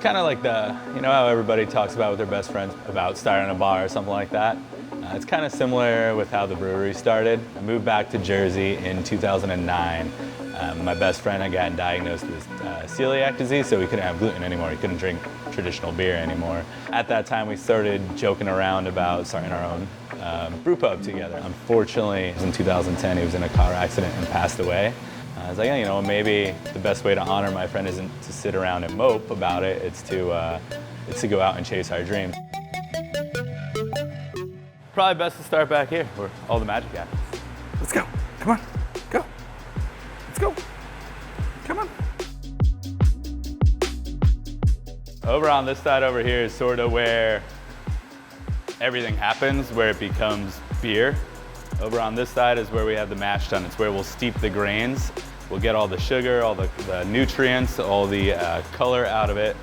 Kind of like you know how everybody talks about with their best friends about starting a bar or something like that? It's kind of similar with how the brewery started. I moved back to Jersey in 2009. My best friend had gotten diagnosed with celiac disease, so he couldn't have gluten anymore. He couldn't drink traditional beer anymore. At that time, we started joking around about starting our own brew pub together. Unfortunately, in 2010, he was in a car accident and passed away. I was like, you know, maybe the best way to honor my friend isn't to sit around and mope about it. It's to go out and chase our dreams. Probably best to start back here, where all the magic happens. Let's go. Come on. Go. Let's go. Come on. Over on this side over here is sort of where everything happens, where it becomes beer. Over on this side is where we have the mash tun. It's where we'll steep the grains. We'll get all the sugar, all the nutrients, all the color out of it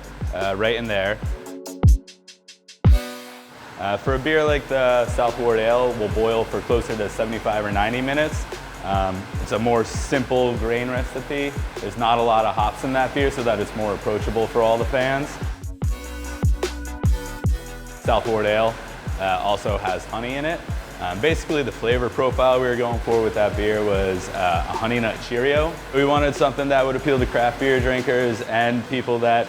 right in there. For a beer like the Southward Ale, we'll boil for closer to 75 or 90 minutes. It's a more simple grain recipe. There's not a lot of hops in that beer, so that it's more approachable for all the fans. Southward Ale also has honey in it. Basically, the flavor profile we were going for with that beer was a Honey Nut Cheerio. We wanted something that would appeal to craft beer drinkers and people that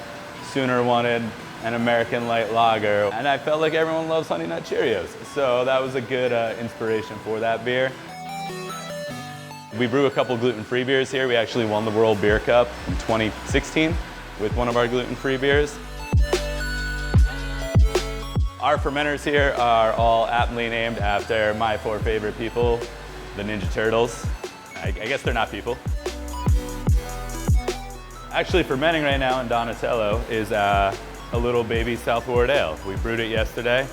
sooner wanted an American light lager. And I felt like everyone loves Honey Nut Cheerios, so that was a good inspiration for that beer. We brew a couple gluten-free beers here. We actually won the World Beer Cup in 2016 with one of our gluten-free beers. Our fermenters here are all aptly named after my 4 favorite people, the Ninja Turtles. I guess they're not people. Actually, fermenting right now in Donatello is a little baby Southward Ale. We brewed it yesterday.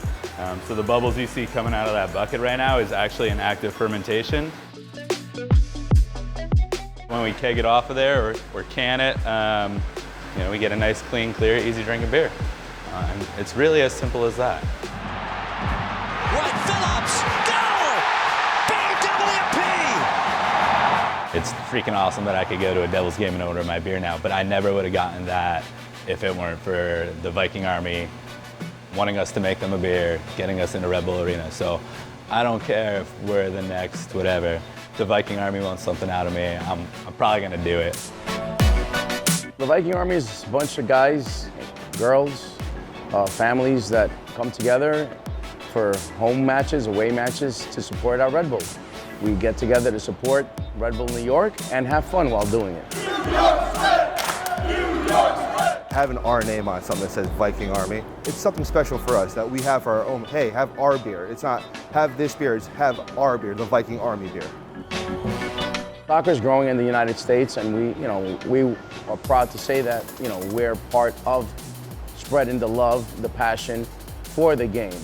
So the bubbles you see coming out of that bucket right now is actually an active fermentation. When we keg it off of there or can it, you know, we get a nice, clean, clear, easy drinking beer. And it's really as simple as that. Right, Phillips, go! BWP! It's freaking awesome that I could go to a Devils game and order my beer now, but I never would have gotten that if it weren't for the Viking Army wanting us to make them a beer, getting us into Red Bull Arena. So I don't care if we're the next whatever. If the Viking Army wants something out of me, I'm probably gonna do it. The Viking Army is a bunch of guys, girls, families that come together for home matches, away matches to support our Red Bull. We get together to support Red Bull New York and have fun while doing it. Having our name on something that says Viking Army, it's something special for us that we have our own, hey, have our beer. It's not have this beer, it's have our beer, the Viking Army beer. Soccer is growing in the United States, and we are proud to say that, we're part of spreading the love, the passion for the game.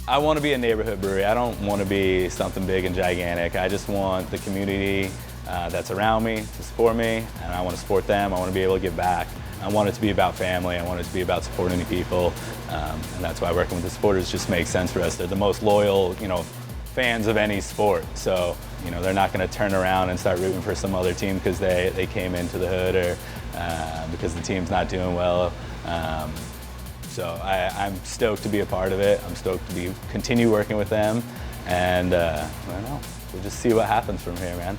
I want to be a neighborhood brewery. I don't want to be something big and gigantic. I just want the community that's around me to support me, and I want to support them. I want to be able to give back. I want it to be about family. I want it to be about supporting people, and that's why working with the supporters just makes sense for us. They're the most loyal, fans of any sport. So, they're not going to turn around and start rooting for some other team because they came into the hood or because the team's not doing well. So I'm stoked to be a part of it. I'm stoked to continue working with them, and I don't know, we'll just see what happens from here, man.